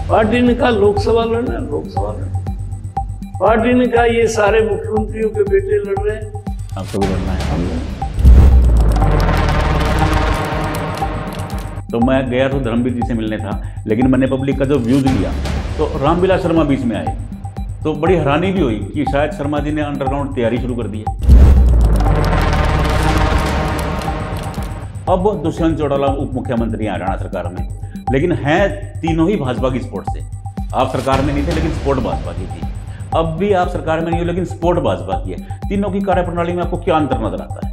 Party ने कहा लोकसभा लड़ना, लोकसभा लड़ना। पार्टी ने कहा ये सारे मुख्यमंत्रियों के बेटे लड़ रहे हैं, आपको भी लड़ना है। तो मैं गया तो धर्मवीर जी से मिलने था, लेकिन मैंने पब्लिक का जो व्यूज लिया तो रामविलास शर्मा बीच में आए, तो बड़ी हैरानी भी हुई कि शायद शर्मा जी ने अंडरग्राउंड तैयारी शुरू कर दी है। अब दुष्यंत चौटाला उप मुख्यमंत्री हैं हरियाणा सरकार में, लेकिन हैं तीनों ही भाजपा की सपोर्ट से। आप सरकार में नहीं थे लेकिन सपोर्ट भाजपा की थी, अब भी आप सरकार में नहीं हो लेकिन सपोर्ट भाजपा की है। तीनों की कार्यप्रणाली में आपको क्या अंतर नजर आता है?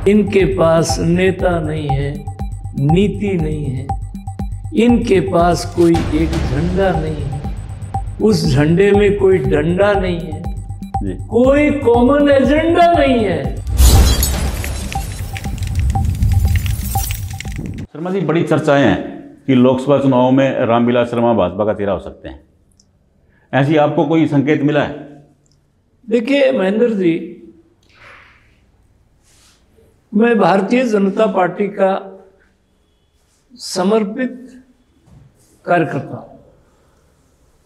इनके पास नेता नहीं है, नीति नहीं है, इनके पास कोई एक झंडा नहीं है, उस झंडे में कोई डंडा नहीं है जी। कोई कॉमन एजेंडा नहीं है। शर्मा जी, बड़ी चर्चाएं हैं कि लोकसभा चुनाव में रामविलास शर्मा भाजपा का चेहरा हो सकते हैं, ऐसी आपको कोई संकेत मिला है? देखिए महेंद्र जी, मैं भारतीय जनता पार्टी का समर्पित कार्यकर्ता हूं।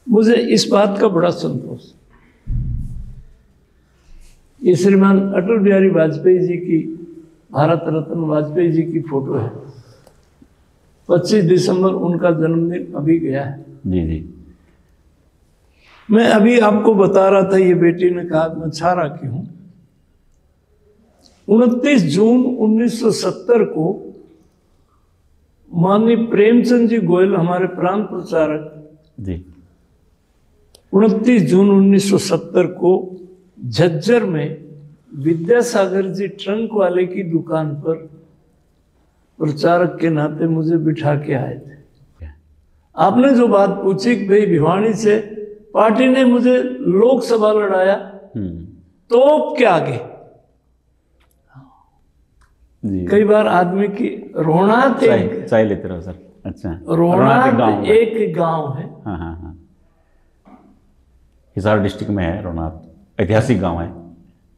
मुझे इस बात का बड़ा संतोष, ये श्रीमान अटल बिहारी वाजपेयी जी की, भारत रत्न वाजपेयी जी की फोटो है। 25 दिसंबर उनका जन्मदिन अभी गया है। जी जी। मैं अभी आपको बता रहा था, ये बेटी ने कहा मैं छारा की हूं। 29 जून 1970 को माननीय प्रेमचंद जी गोयल, हमारे प्रांत प्रचारक जी, 29 जून 1970 को झज्जर में विद्यासागर जी ट्रंक वाले की दुकान पर प्रचारक के नाते मुझे बिठा के आए थे। आपने जो बात पूछी कि भाई भिवानी से पार्टी ने मुझे लोकसभा लड़ाया, तोप के आगे जी। कई बार आदमी की रोहनात, चाय लेते रहो सर। अच्छा, रोहनात एक गांव है। हाँ हाँ हाँ, हिसार डिस्ट्रिक्ट में है रोहनात, ऐतिहासिक गांव है,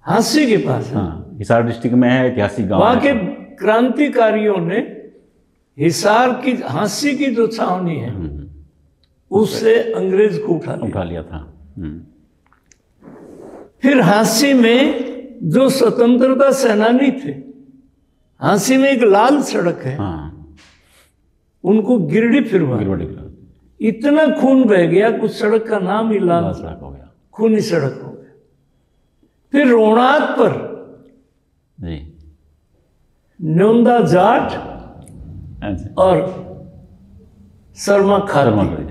हांसी के पास है। हाँ, हिसार डिस्ट्रिक्ट में है, ऐतिहासिक गांव। वहां के क्रांतिकारियों ने हिसार की, हांसी की जो छावनी है उससे अंग्रेज को उठा लिया था। फिर हांसी में जो स्वतंत्रता सेनानी थे, हांसी में एक लाल सड़क है, उनको गिरडी फिरवा, इतना खून बह गया कुछ सड़क का नाम ही लाल सड़क हो गया, खूनी सड़क हो गया। फिर रोहनात पर जी न्योंदा जाट और शर्मा खाती,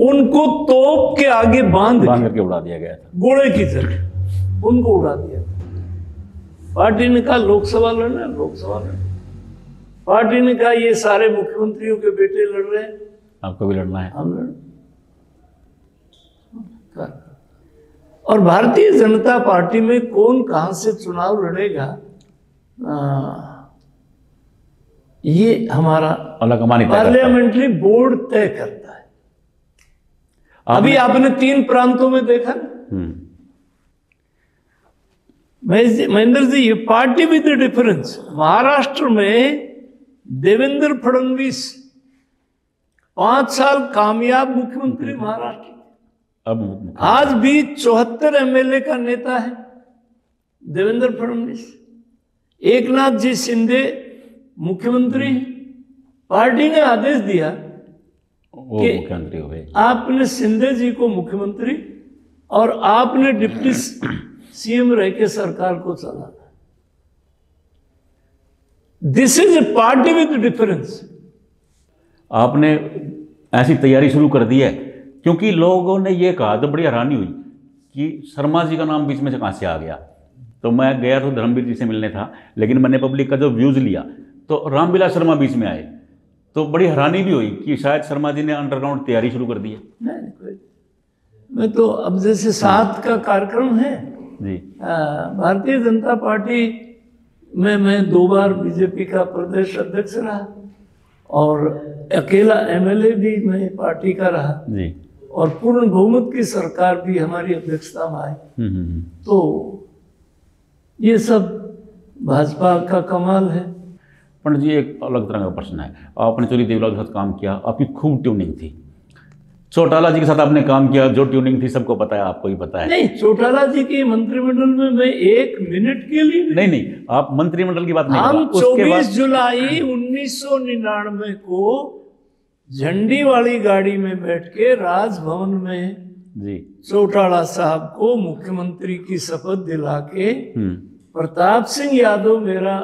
उनको तोप के आगे बांध करके उड़ा दिया गया था, घोड़े की तरह उनको उड़ा दिया। पार्टी ने कहा लोकसभा लड़ना, लोकसभा लड़ना। पार्टी ने कहा ये सारे मुख्यमंत्रियों के बेटे लड़ रहे हैं, आपको भी लड़ना है, हम लड़। और भारतीय जनता पार्टी में कौन कहां से चुनाव लड़ेगा, ये हमारा पार्लियामेंट्री बोर्ड तय करता है। अभी आपने 3 प्रांतों में देखा ना, महेंद्र जी, ये पार्टी विद डिफरेंस। महाराष्ट्र में देवेंद्र फडणवीस 5 साल कामयाब मुख्यमंत्री महाराष्ट्र, अब आज भी 74 एमएलए का नेता है देवेंद्र फडणवीस। एकनाथ जी शिंदे मुख्यमंत्री, पार्टी ने आदेश दिया कि मुख्यमंत्री हो गए, आपने शिंदे जी को मुख्यमंत्री और आपने डिप्टी सीएम रह के सरकार को चलाना। This is a party with difference. आपने ऐसी तैयारी शुरू कर दी है, क्योंकि लोगों ने ये कहा, तो बड़ी हैरानी हुई कि शर्मा जी का नाम बीच में से कहां से आ गया। तो मैं गया तो धर्मवीर जी से मिलने था, लेकिन मैंने पब्लिक का जो व्यूज लिया तो रामविलास शर्मा बीच में आए, तो बड़ी हैरानी भी हुई कि शायद शर्मा जी ने अंडरग्राउंड तैयारी शुरू कर दी है। नहीं, मैं तो अब जैसे 7 का कार्यक्रम है जी, भारतीय जनता पार्टी में मैं 2 बार बीजेपी का प्रदेश अध्यक्ष रहा और अकेला एमएलए भी मैं पार्टी का रहा जी, और पूर्ण बहुमत की सरकार भी हमारी अध्यक्षता में आई। तो ये सब भाजपा का कमाल है। पंडित जी एक अलग तरह का प्रश्न है, आपने चौधरी देवीलाल के साथ काम किया, आपकी खूब ट्यूनिंग थी। चौटाला जी के साथ आपने काम किया, जो ट्यूनिंग थी सबको पता है, आपको ही पता है। नहीं, चौटाला जी के मंत्रिमंडल में मैं 1 मिनट के लिए नहीं, आप मंत्रिमंडल की बात नहीं हम कर रहा। 24 जुलाई 1999 को झंडी वाली गाड़ी में बैठ के राजभवन में जी चौटाला साहब को मुख्यमंत्री की शपथ दिला के, हम्म, प्रताप सिंह यादव मेरा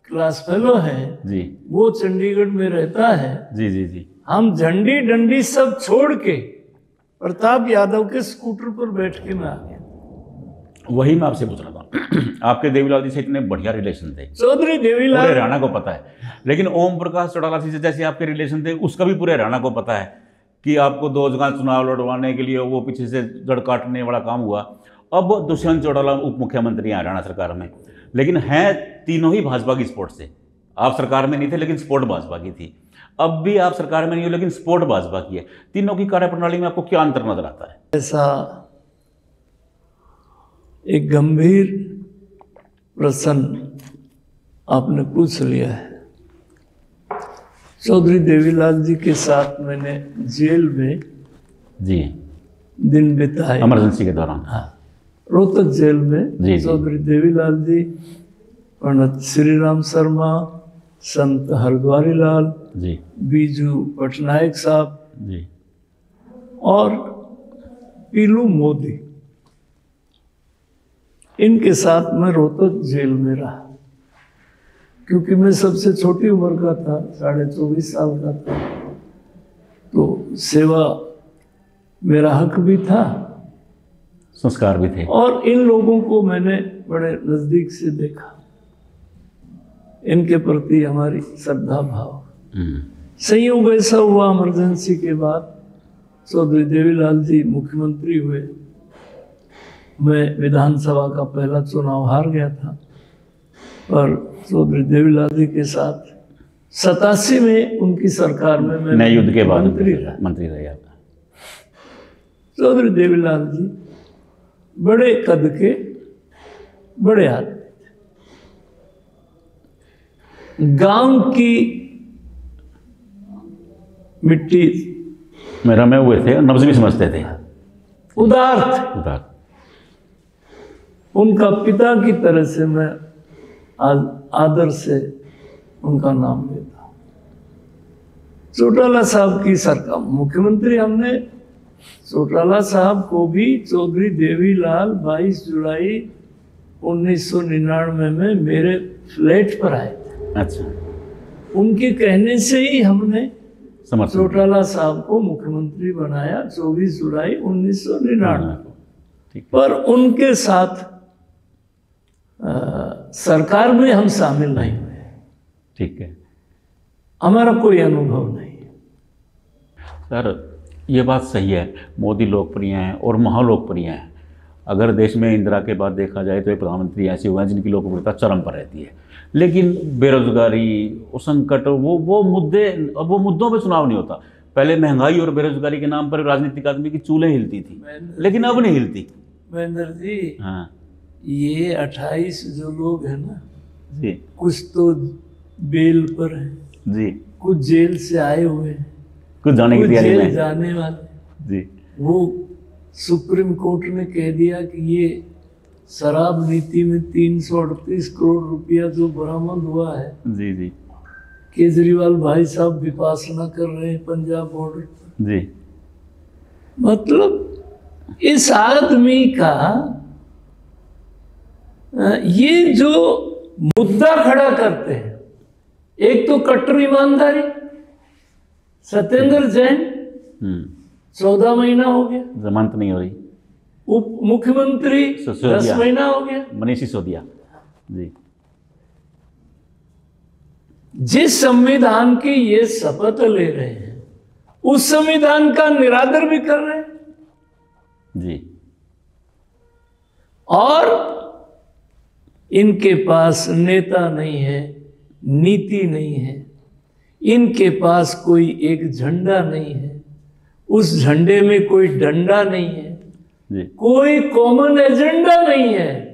क्लास फेलो है जी वो चंडीगढ़ में रहता है, जी जी जी हम झंडी डंडी सब छोड़ के प्रताप यादव के स्कूटर पर बैठ के मैं आ गया। वही मैं आपसे पूछ रहा था। आपके देवीलाल जी से इतने बढ़िया रिलेशन थे, चौधरी पूरे देवीलाल हरियाणा को पता है, लेकिन ओम प्रकाश चौटाला जी से जैसे आपके रिलेशन थे उसका भी पूरे हरियाणा को पता है कि आपको 2 जगह चुनाव लड़वाने के लिए वो पीछे से जड़ काटने वाला काम हुआ। अब दुष्यंत चौटाला उप मुख्यमंत्री हैं हरियाणा सरकार में, लेकिन हैं तीनों ही भाजपा की सपोर्ट से। आप सरकार में नहीं थे लेकिन सपोर्ट भाजपा की थी, अब भी आप सरकार में नहीं हो लेकिन सपोर्ट भाजपा की है। तीनों की कार्यप्रणाली में आपको क्या अंतर नजर आता है? ऐसा एक गंभीर प्रश्न आपने पूछ लिया है। चौधरी देवीलाल जी के साथ मैंने जेल में जी दिन बिताए, इमरजेंसी के दौरान। हाँ, रोहतक जेल जी, में जी। चौधरी देवीलाल जी, पंडित श्री राम शर्मा, संत हरद्वारी लाल, जी बीजू पटनायक साहब जी और पीलू मोदी, इनके साथ मैं रोहतक जेल में रहा। क्योंकि मैं सबसे छोटी उम्र का था, 24.5 साल का था, तो सेवा मेरा हक भी था, संस्कार भी थे। और इन लोगों को मैंने बड़े नजदीक से देखा, इनके प्रति हमारी श्रद्धा भाव। संयोग ऐसा हुआ, इमरजेंसी के बाद चौधरी देवीलाल जी मुख्यमंत्री हुए, मैं विधानसभा का पहला चुनाव हार गया था, पर चौधरी देवीलाल जी के साथ 87 में उनकी सरकार में मैं नए युद्ध के बाद मंत्री रहे आप। चौधरी देवीलाल जी बड़े कद के, बड़े आदमी थे, गांव की मिट्टी में रमे हुए थे, नब्ज भी समझते थे, उदार थे। उदार। उनका पिता की तरह से मैं आदर से उनका नाम लेता। चौटाला साहब की सरकार मुख्यमंत्री, हमने चौटाला साहब को भी चौधरी देवीलाल 22 जुलाई 1999 में मेरे फ्लैट पर आए थे। अच्छा, उनके कहने से ही हमने समझ चौटाला साहब को मुख्यमंत्री बनाया 24 जुलाई 1999 को। ठीक। पर उनके साथ सरकार में हम शामिल नहीं हुए, ठीक है हमारा कोई अनुभव नहीं। सर, ये बात सही है, मोदी लोकप्रिय हैं और महालोकप्रिय हैं। अगर देश में इंदिरा के बाद देखा जाए तो ये प्रधानमंत्री ऐसे हुए हैं जिनकी लोकप्रियता चरम पर रहती है, लेकिन बेरोजगारी, वो संकट, वो मुद्दों पे चुनाव नहीं होता। पहले महंगाई और बेरोजगारी के नाम पर राजनीतिक आदमी की चूल्हें हिलती थी, लेकिन अब नहीं हिलती। महेंद्र जी, हाँ ये 28 जो लोग हैं ना जी कुछ तो बेल पर हैं, जी, कुछ जेल से आए हुए हैं, कुछ जाने की कुछ तैयारी जेल में जाने वाले। जी। वो सुप्रीम कोर्ट ने कह दिया कि ये शराब नीति में 338 करोड़ रुपया जो बरामद हुआ है, जी जी केजरीवाल भाई साहब विपासना कर रहे हैं पंजाब बॉर्डर पर। जी। मतलब इस आदमी का ये जो मुद्दा खड़ा करते हैं, एक तो कट्टर ईमानदारी, सत्येंद्र जैन 14 महीना हो गया, जमानत नहीं हो रही, उप मुख्यमंत्री 10 महीना हो गया, मनीष सिसोदिया जी। जिस संविधान की ये शपथ ले रहे हैं उस संविधान का निरादर भी कर रहे हैं, जी। और इनके पास नेता नहीं है, नीति नहीं है, इनके पास कोई एक झंडा नहीं है, उस झंडे में कोई डंडा नहीं है, जी। कोई कॉमन एजेंडा नहीं है।